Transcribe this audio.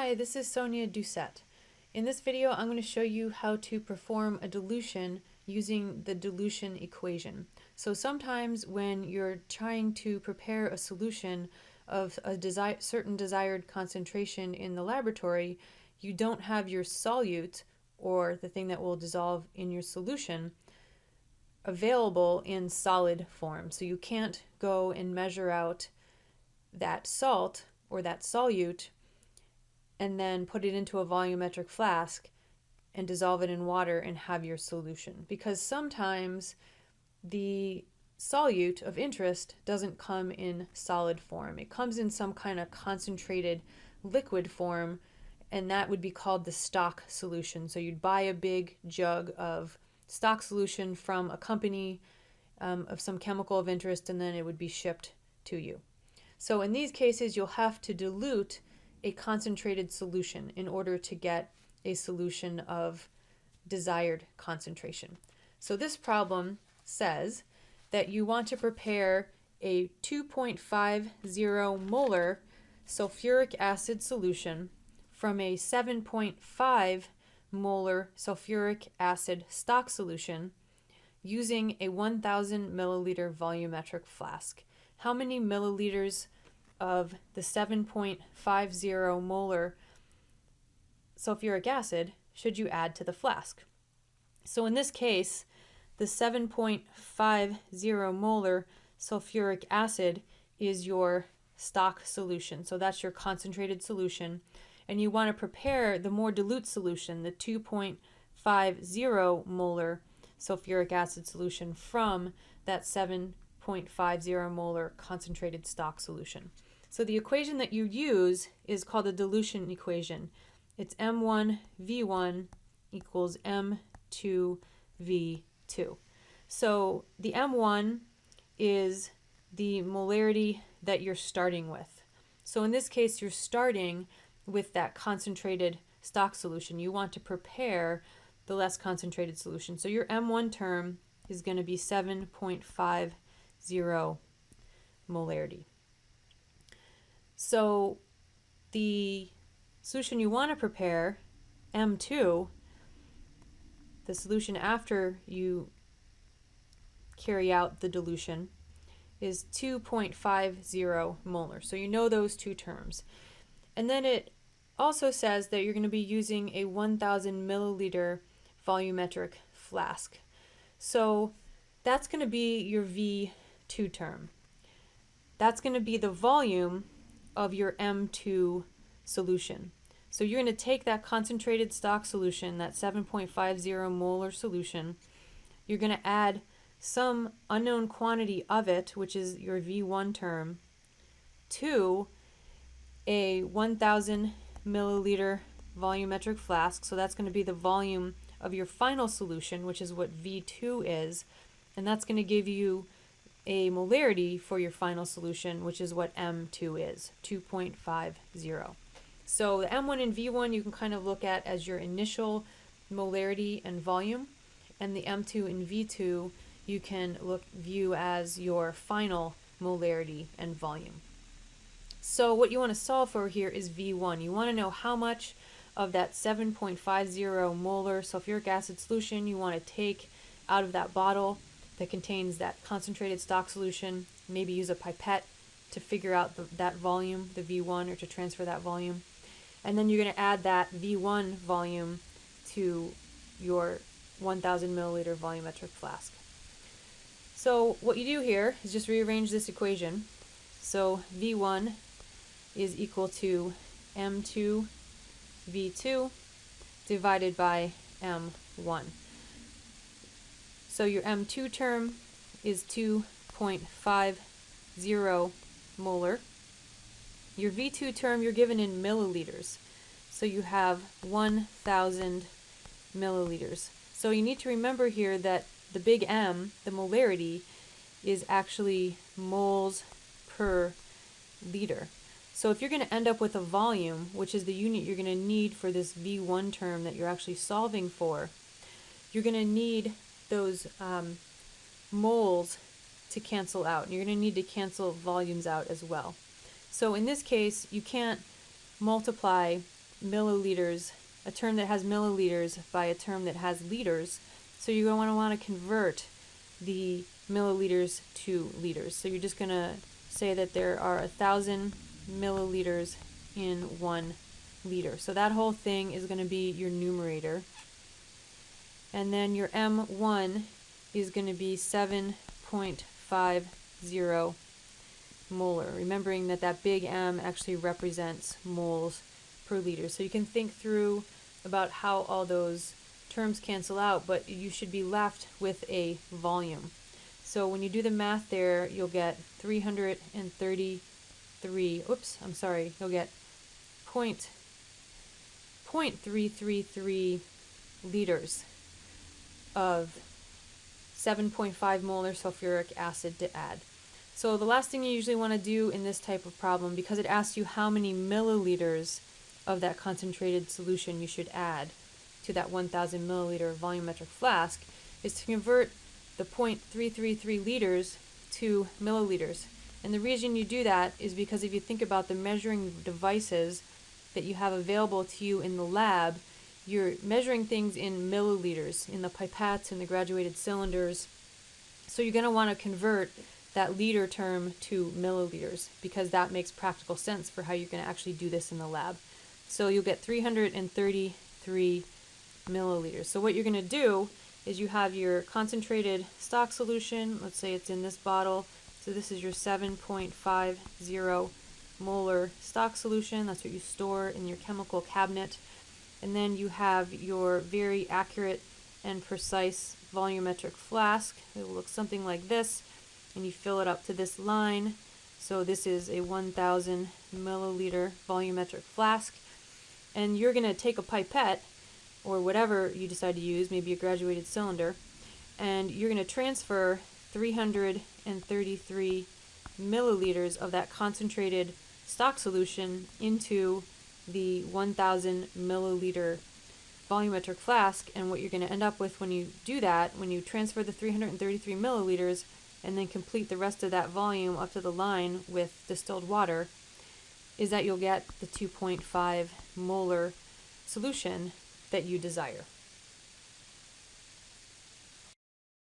Hi, this is Sonia Doucette. In this video, I'm going to show you how to perform a dilution using the dilution equation. So sometimes when you're trying to prepare a solution of a certain desired concentration in the laboratory, you don't have your solute, or the thing that will dissolve in your solution, available in solid form. So you can't go and measure out that salt or that solute and then put it into a volumetric flask and dissolve it in water and have your solution. Because sometimes the solute of interest doesn't come in solid form. It comes in some kind of concentrated liquid form, and that would be called the stock solution. So you'd buy a big jug of stock solution from a company of some chemical of interest, and then it would be shipped to you. So in these cases, you'll have to dilute a concentrated solution in order to get a solution of desired concentration. So this problem says that you want to prepare a 2.50 molar sulfuric acid solution from a 7.5 molar sulfuric acid stock solution using a 1,000 milliliter volumetric flask. How many milliliters of the 7.50 molar sulfuric acid should you add to the flask? So in this case, the 7.50 molar sulfuric acid is your stock solution. So that's your concentrated solution. And you want to prepare the more dilute solution, the 2.50 molar sulfuric acid solution, from that 7.50 molar concentrated stock solution. So the equation that you use is called the dilution equation. It's M1V1 equals M2V2. So the M1 is the molarity that you're starting with. So in this case, you're starting with that concentrated stock solution. You want to prepare the less concentrated solution. So your M1 term is going to be 7.50 molarity. So the solution you want to prepare, M2, the solution after you carry out the dilution, is 2.50 molar. So you know those two terms. And then it also says that you're going to be using a 1,000 milliliter volumetric flask. So that's going to be your V2 term. That's going to be the volume of your M2 solution. So you're going to take that concentrated stock solution, that 7.50 molar solution, you're going to add some unknown quantity of it, which is your V1 term, to a 1,000 milliliter volumetric flask. So that's going to be the volume of your final solution, which is what V2 is, and that's going to give you a molarity for your final solution, which is what M2 is, 2.50. So the M1 and V1 you can kind of look at as your initial molarity and volume, and the M2 and V2 you can view as your final molarity and volume. So what you want to solve for here is V1. You want to know how much of that 7.50 molar sulfuric acid solution you want to take out of that bottle that contains that concentrated stock solution. Maybe use a pipette to figure out that volume, the V1, or to transfer that volume. And then you're going to add that V1 volume to your 1,000 milliliter volumetric flask. So what you do here is just rearrange this equation. So V1 is equal to M2 V2 divided by M1. So your M2 term is 2.50 molar. Your V2 term you're given in milliliters. So you have 1,000 milliliters. So you need to remember here that the big M, the molarity, is actually moles per liter. So if you're going to end up with a volume, which is the unit you're going to need for this V1 term that you're actually solving for, you're going to need those moles to cancel out. And you're going to need to cancel volumes out as well. So in this case, you can't multiply milliliters, a term that has milliliters by a term that has liters. So you're going to want to convert the milliliters to liters. So you're just going to say that there are 1,000 milliliters in 1 liter. So that whole thing is going to be your numerator. And then your M1 is going to be 7.50 molar, remembering that that big M actually represents moles per liter. So you can think through about how all those terms cancel out, but you should be left with a volume. So when you do the math there, you'll get 333, you'll get 0.333 liters of 7.5 molar sulfuric acid to add. So the last thing you usually want to do in this type of problem, because it asks you how many milliliters of that concentrated solution you should add to that 1,000 milliliter volumetric flask, is to convert the 0.333 liters to milliliters. And the reason you do that is because if you think about the measuring devices that you have available to you in the lab, you're measuring things in milliliters, in the pipettes and the graduated cylinders. So you're going to want to convert that liter term to milliliters, because that makes practical sense for how you're going to actually do this in the lab. So you'll get 333 milliliters. So what you're going to do is you have your concentrated stock solution. Let's say it's in this bottle. So this is your 7.50 molar stock solution. That's what you store in your chemical cabinet. And then you have your very accurate and precise volumetric flask. It will look something like this. And you fill it up to this line. So this is a 1,000 milliliter volumetric flask. And you're going to take a pipette, or whatever you decide to use, maybe a graduated cylinder, and you're going to transfer 333 milliliters of that concentrated stock solution into the 1,000 milliliter volumetric flask. And what you're going to end up with when you do that, when you transfer the 333 milliliters and then complete the rest of that volume up to the line with distilled water, is that you'll get the 2.5 molar solution that you desire.